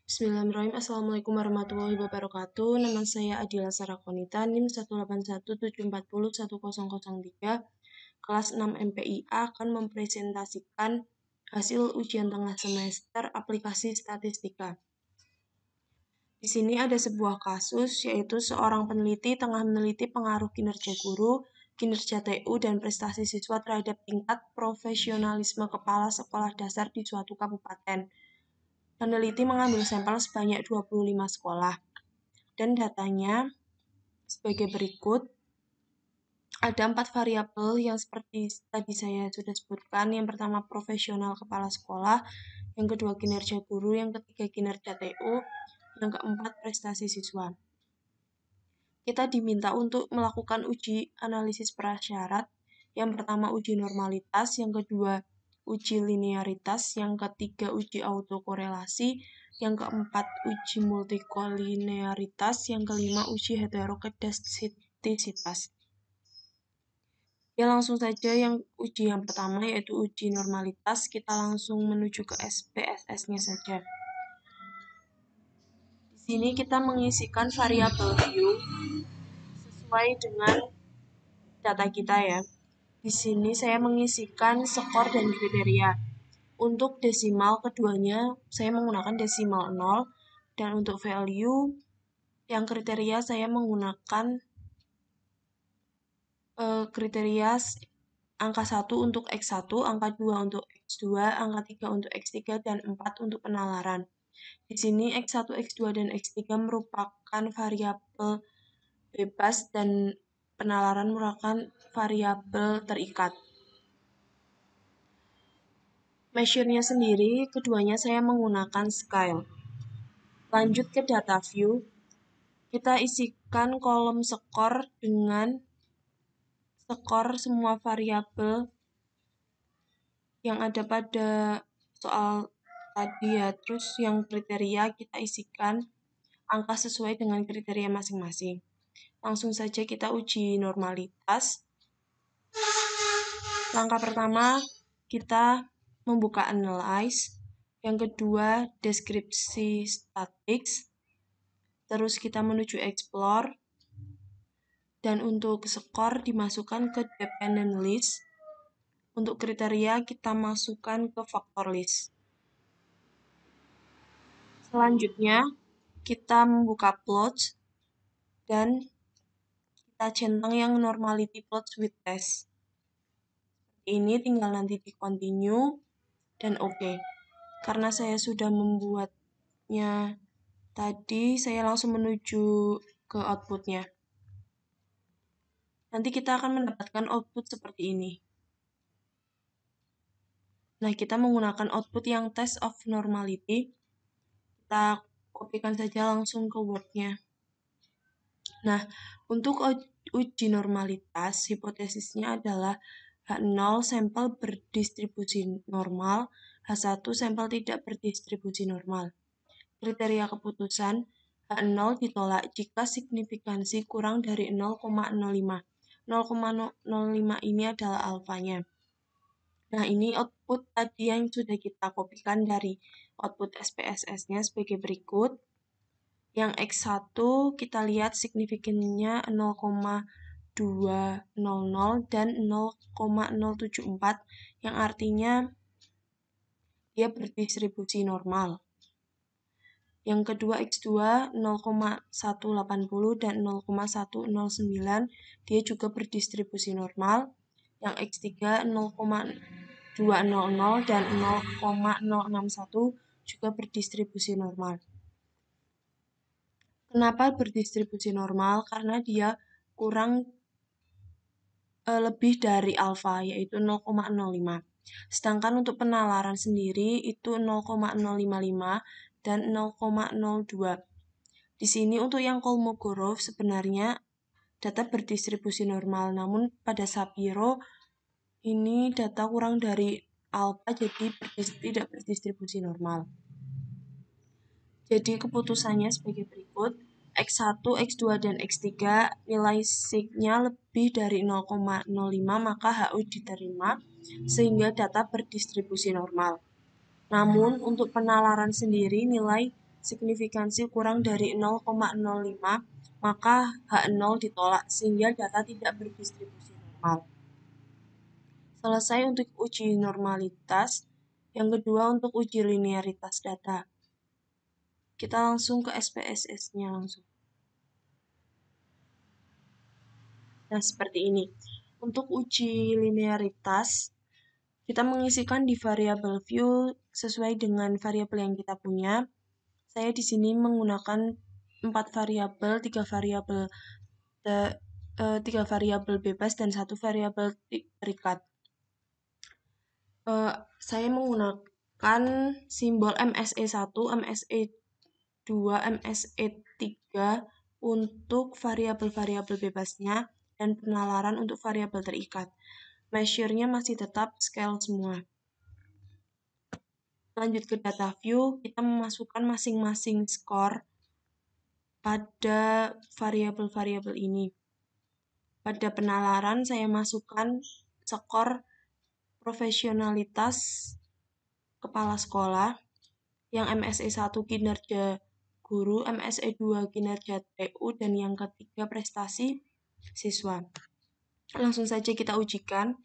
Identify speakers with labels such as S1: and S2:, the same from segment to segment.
S1: Bismillahirrahmanirrahim. Assalamualaikum warahmatullahi wabarakatuh. Nama saya Adila Sarakonita, NIM 18174010003, kelas 6 MPIA akan mempresentasikan hasil ujian tengah semester aplikasi statistika. Di sini ada sebuah kasus, yaitu seorang peneliti tengah meneliti pengaruh kinerja guru, kinerja TU, dan prestasi siswa terhadap tingkat profesionalisme kepala sekolah dasar di suatu kabupaten. Peneliti mengambil sampel sebanyak 25 sekolah, dan datanya sebagai berikut. Ada 4 variabel yang seperti tadi saya sudah sebutkan. Yang pertama, profesional kepala sekolah. Yang kedua, kinerja guru. Yang ketiga, kinerja TU. Yang keempat, prestasi siswa. Kita diminta untuk melakukan uji analisis prasyarat. Yang pertama, uji normalitas. Yang kedua, uji linearitas. Yang ketiga, uji autokorelasi. Yang keempat, uji multikolinearitas. Yang kelima, uji heterokedastisitas. Ya, langsung saja uji yang pertama, yaitu uji normalitas. Kita langsung menuju ke SPSS-nya saja. Di sini kita mengisikan variabel view sesuai dengan data kita ya. Di sini saya mengisikan skor dan kriteria. Untuk desimal keduanya saya menggunakan desimal 0, dan untuk value yang kriteria saya menggunakan kriteria angka 1 untuk X1, angka 2 untuk X2, angka 3 untuk X3, dan 4 untuk penalaran. Di sini X1, X2, dan X3 merupakan variabel bebas dan penalaran merupakan variabel terikat. Measure-nya sendiri, keduanya saya menggunakan scale. Lanjut ke data view, kita isikan kolom skor dengan skor semua variabel yang ada pada soal tadi ya. Terus yang kriteria kita isikan angka sesuai dengan kriteria masing-masing. Langsung saja kita uji normalitas. Langkah pertama, kita membuka analyze. Yang kedua, deskripsi statics. Terus kita menuju explore. Dan untuk skor dimasukkan ke dependent list. Untuk kriteria kita masukkan ke factor list. Selanjutnya, kita membuka plots dan kita centang yang normality plots with test. Ini tinggal nanti di continue dan oke. Karena saya sudah membuatnya tadi, saya langsung menuju ke outputnya. Nanti kita akan mendapatkan output seperti ini. Nah, kita menggunakan output yang test of normality. Kita kopikan saja langsung ke Word-nya. Nah, untuk uji normalitas, hipotesisnya adalah H0 sampel berdistribusi normal, H1 sampel tidak berdistribusi normal. Kriteria keputusan, H0 ditolak jika signifikansi kurang dari 0,05. 0,05 ini adalah alfanya. Nah, ini output tadi yang sudah kita kopikan dari output SPSS-nya sebagai berikut. Yang X1 kita lihat signifikannya 0,200 dan 0,074, yang artinya dia berdistribusi normal. Yang kedua X2 0,180 dan 0,109, dia juga berdistribusi normal. Yang X3 0,200 dan 0,061 juga berdistribusi normal. Kenapa berdistribusi normal? Karena dia kurang lebih dari alfa, yaitu 0,05. Sedangkan untuk penalaran sendiri itu 0,055 dan 0,02. Di sini untuk yang Kolmogorov sebenarnya data berdistribusi normal, namun pada Shapiro ini data kurang dari alfa, jadi tidak berdistribusi normal. Jadi keputusannya sebagai berikut. X1, X2, dan X3 nilai sig-nya lebih dari 0,05, maka HU diterima sehingga data berdistribusi normal. Namun untuk penalaran sendiri nilai signifikansi kurang dari 0,05, maka H0 ditolak sehingga data tidak berdistribusi normal. Selesai untuk uji normalitas. Yang kedua untuk uji linearitas data. Kita langsung ke SPSS-nya langsung. Nah, seperti ini. Untuk uji linearitas, kita mengisikan di variabel view sesuai dengan variabel yang kita punya. Saya di sini menggunakan 4 variabel, 3 variabel bebas dan 1 variabel terikat. Saya menggunakan simbol MSE1, MSE2, MSE3 untuk variabel-variabel bebasnya dan penalaran untuk variabel terikat. Measure-nya masih tetap scale semua. Lanjut ke data view, kita memasukkan masing-masing skor pada variabel-variabel ini. Pada penalaran, saya masukkan skor profesionalitas kepala sekolah, yang MSE1 kinerja guru, MSE2 kinerja TU, dan yang ketiga prestasi siswa. Langsung saja kita ujikan.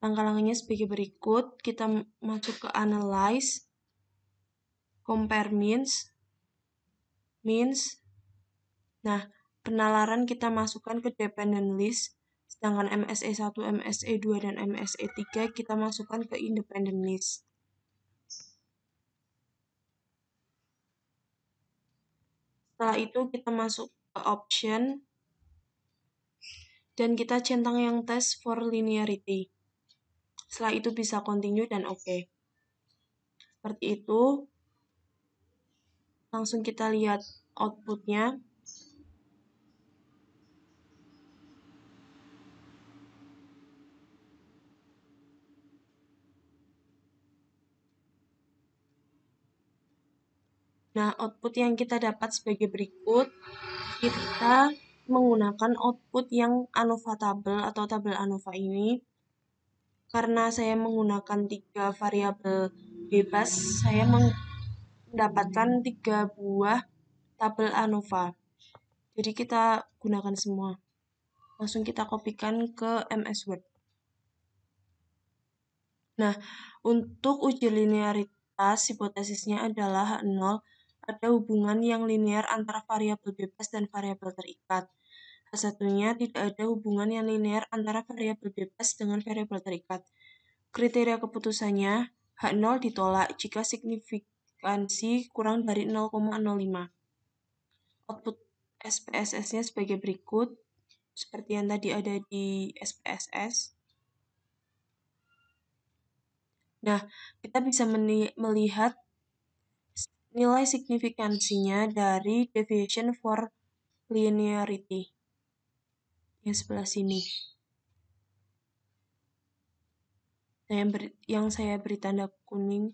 S1: Langkah-langkahnya sebagai berikut. Kita masuk ke analyze, compare means. Nah, penalaran kita masukkan ke dependent list, sedangkan MSE1, MSE2, dan MSE3 kita masukkan ke independent list. Setelah itu kita masuk ke option, dan kita centang yang test for linearity. Setelah itu bisa continue dan oke. Seperti itu. Langsung kita lihat outputnya. Nah, output yang kita dapat sebagai berikut. Kita menggunakan output yang ANOVA tabel atau tabel ANOVA ini. Karena saya menggunakan 3 variabel bebas, saya mendapatkan 3 buah tabel ANOVA. Jadi kita gunakan semua. Langsung kita kopikan ke MS Word. Nah, untuk uji linearitas, hipotesisnya adalah H0 ada hubungan yang linear antara variabel bebas dan variabel terikat. Satunya tidak ada hubungan yang linear antara variabel bebas dengan variabel terikat. Kriteria keputusannya, H0 ditolak jika signifikansi kurang dari 0,05. Output SPSS-nya sebagai berikut, seperti yang tadi ada di SPSS. Nah, kita bisa melihat nilai signifikansinya dari deviation for linearity yang sebelah sini. Nah, yang saya beri tanda kuning.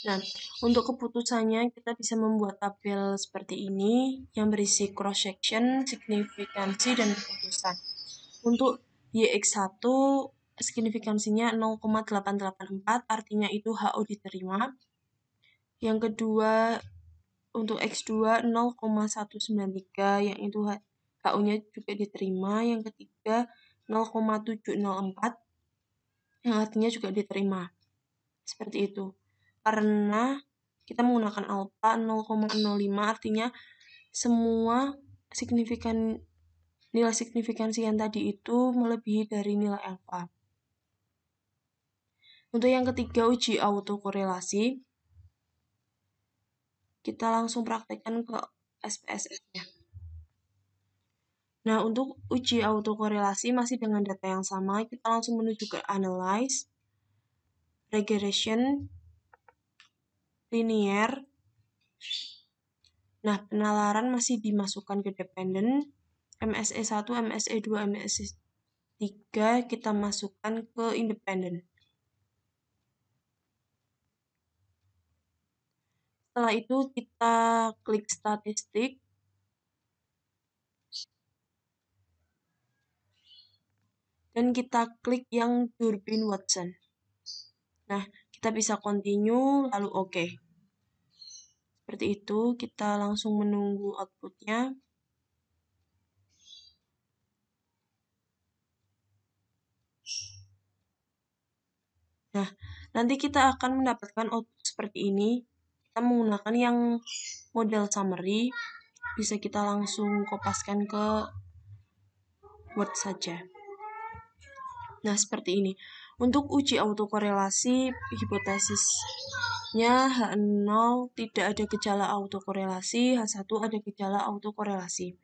S1: Nah, untuk keputusannya kita bisa membuat tabel seperti ini yang berisi cross-section, signifikansi, dan keputusan. Untuk YX1 signifikansinya 0,884, artinya itu HO diterima. Yang kedua untuk X2 0,193, yang itu HO-nya juga diterima. Yang ketiga 0,704, yang artinya juga diterima. Seperti itu. Karena kita menggunakan alpha 0,05, artinya semua nilai signifikansi yang tadi itu melebihi dari nilai alpha. Untuk yang ketiga, uji autokorelasi. Kita langsung praktekkan ke SPSS-nya. Nah, untuk uji autokorelasi masih dengan data yang sama, kita langsung menuju ke analyze, regression, linear. Nah, penalaran masih dimasukkan ke dependent. MSE1, MSE2, MSE3 kita masukkan ke independent. Setelah itu kita klik statistik. dan kita klik yang Durbin Watson. Nah, kita bisa continue lalu oke. Seperti itu, kita langsung menunggu outputnya. Nah, nanti kita akan mendapatkan output seperti ini. Kita menggunakan yang model summary, bisa kita langsung kopaskan ke Word saja. Nah, seperti ini. Untuk uji autokorelasi, hipotesisnya H0 tidak ada gejala autokorelasi, H1 ada gejala autokorelasi.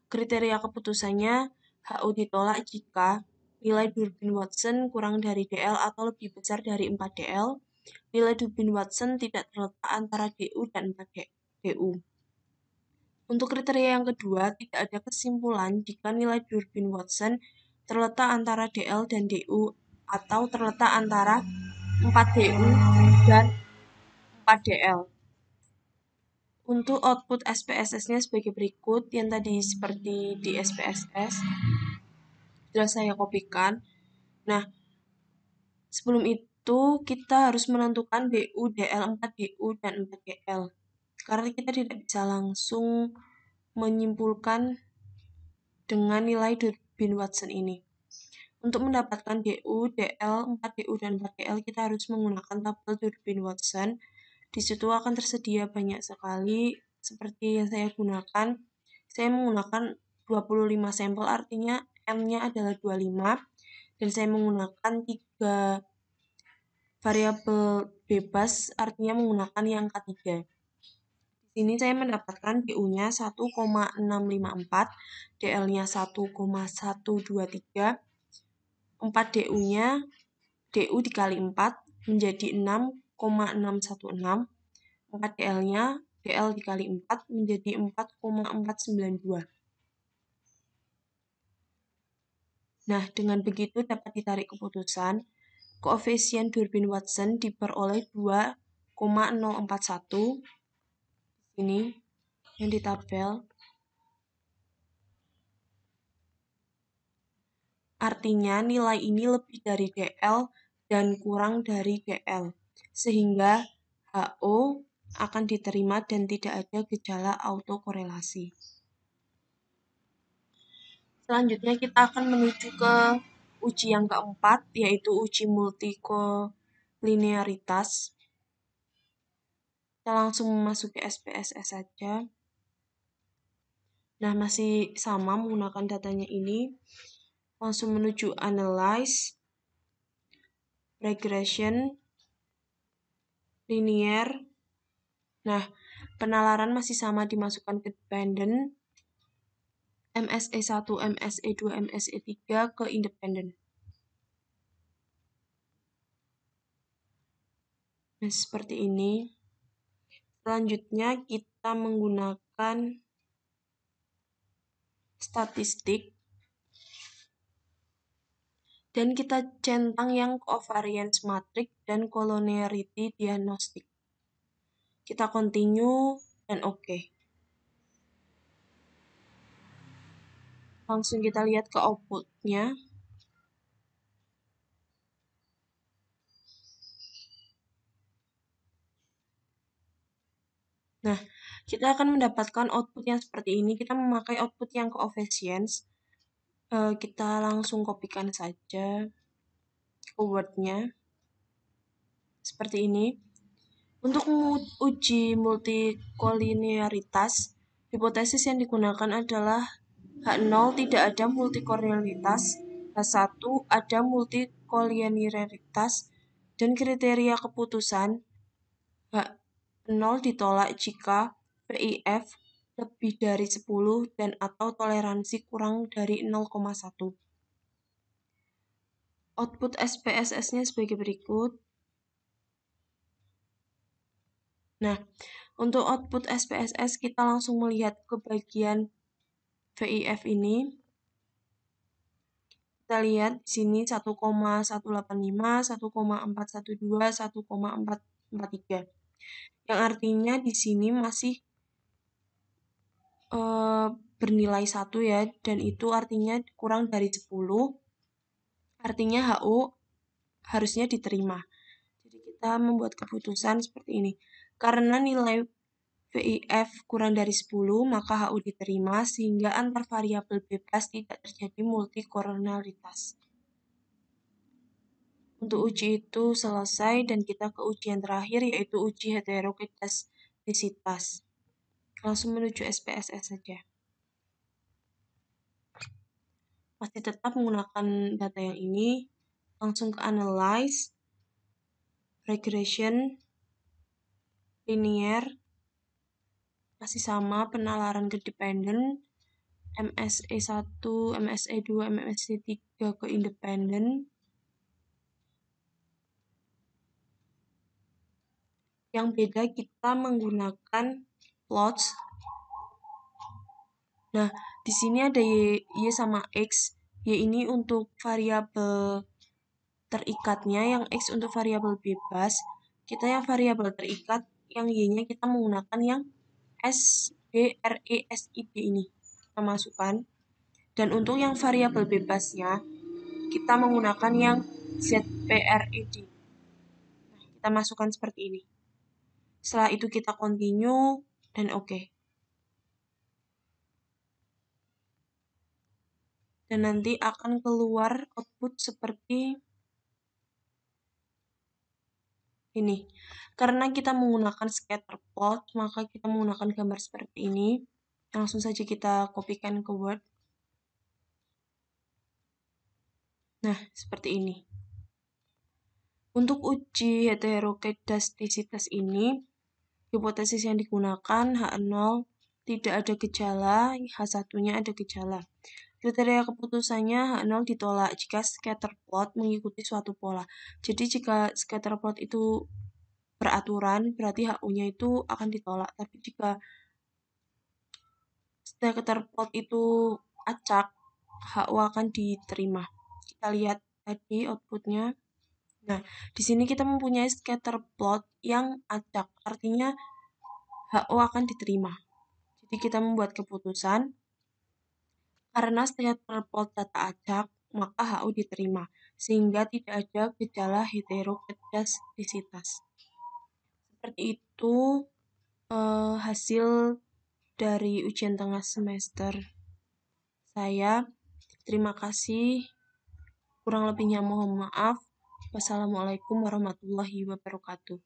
S1: Kriteria keputusannya, HO ditolak jika nilai Durbin-Watson kurang dari DL atau lebih besar dari 4 DL. Nilai Durbin-Watson tidak terletak antara DU dan 4 DU. Untuk kriteria yang kedua, tidak ada kesimpulan jika nilai Durbin-Watson terletak antara DL dan DU atau terletak antara 4 DU dan 4 DL. Untuk output SPSS-nya sebagai berikut, yang tadi seperti di SPSS, sudah saya kopikan. Nah, sebelum itu kita harus menentukan DU, DL, 4 DU, dan 4 DL. Karena kita tidak bisa langsung menyimpulkan dengan nilai Durbin-Watson ini. Untuk mendapatkan DU, DL, 4 DU, dan 4 DL, kita harus menggunakan tabel Durbin-Watson. Di situ akan tersedia banyak sekali, seperti yang saya gunakan. Saya menggunakan 25 sampel, artinya M-nya adalah 25, dan saya menggunakan 3 variabel bebas, artinya menggunakan yang ketiga. Di sini saya mendapatkan DU-nya 1,654, DL-nya 1,123, 4 DU-nya DU dikali 4 menjadi 6,616, 4 DL-nya DL dikali 4 menjadi 4,492. Nah, dengan begitu dapat ditarik keputusan koefisien Durbin-Watson diperoleh 2,041. Ini yang di tabel. Artinya nilai ini lebih dari DL dan kurang dari DL, sehingga HO akan diterima dan tidak ada gejala autokorelasi. Selanjutnya kita akan menuju ke uji yang keempat, yaitu uji multikolinearitas. Kita langsung memasuki SPSS saja. Nah, masih sama menggunakan datanya ini. Langsung menuju analyze, regression, linear. Nah, penalaran masih sama dimasukkan ke dependent, MSE1, MSE2, MSE3 ke independent. Nah, seperti ini. Selanjutnya kita menggunakan statistik dan kita centang yang covariance matrix dan collinearity diagnostic. Kita continue dan oke. Langsung kita lihat ke outputnya. Nah, kita akan mendapatkan output yang seperti ini. Kita memakai output yang coefficients. Kita langsung kopikan saja ke Word-nya. Seperti ini. Untuk uji multikolinearitas, hipotesis yang digunakan adalah H0 tidak ada multikolinearitas, H1 ada multikolinearitas, dan kriteria keputusan H0 ditolak jika VIF lebih dari 10 dan atau toleransi kurang dari 0,1. Output SPSS-nya sebagai berikut. Nah, untuk output SPSS kita langsung melihat ke bagian VIF ini. Kita lihat di sini 1,185, 1,412, 1,443. Yang artinya di sini masih bernilai 1 ya, dan itu artinya kurang dari 10. Artinya HU harusnya diterima. Jadi kita membuat keputusan seperti ini. Karena nilai VIF kurang dari 10, maka HU diterima sehingga antar variabel bebas tidak terjadi multikoronalitas. Untuk uji itu selesai dan kita ke ujian terakhir yaitu uji heterokedastisitas. Langsung menuju SPSS saja. Masih tetap menggunakan data yang ini, langsung ke analyze, regression, linear, masih sama penalaran ke dependent, MSE1, MSE2, MSE3 ke independent. Yang beda kita menggunakan plots. Nah, di sini ada Y sama X. Y ini untuk variabel terikatnya, yang X untuk variabel bebas. Kita yang variabel terikat, yang Y-nya kita menggunakan yang SBRESID ini. Kita masukkan. Dan untuk yang variabel bebasnya, kita menggunakan yang ZPRED. Nah, kita masukkan seperti ini. Setelah itu kita continue dan oke. Dan nanti akan keluar output seperti ini. Karena kita menggunakan scatter plot, maka kita menggunakan gambar seperti ini. Langsung saja kita kopikan ke Word. Nah, seperti ini. Untuk uji heterokedastisitas ini, hipotesis yang digunakan H0 tidak ada gejala, H1-nya ada gejala. Kriteria keputusannya H0 ditolak jika scatter plot mengikuti suatu pola. Jadi jika scatter plot itu beraturan, berarti HU-nya itu akan ditolak. Tapi jika scatter plot itu acak, HU akan diterima. Kita lihat tadi outputnya. Nah, di sini kita mempunyai scatter plot yang acak, artinya HU akan diterima. Jadi kita membuat keputusan, karena scatter plot data acak, maka HU diterima, sehingga tidak ada gejala heterokedastisitas. Seperti itu hasil dari ujian tengah semester saya. Terima kasih. Kurang lebihnya mohon maaf. Wassalamualaikum warahmatullahi wabarakatuh.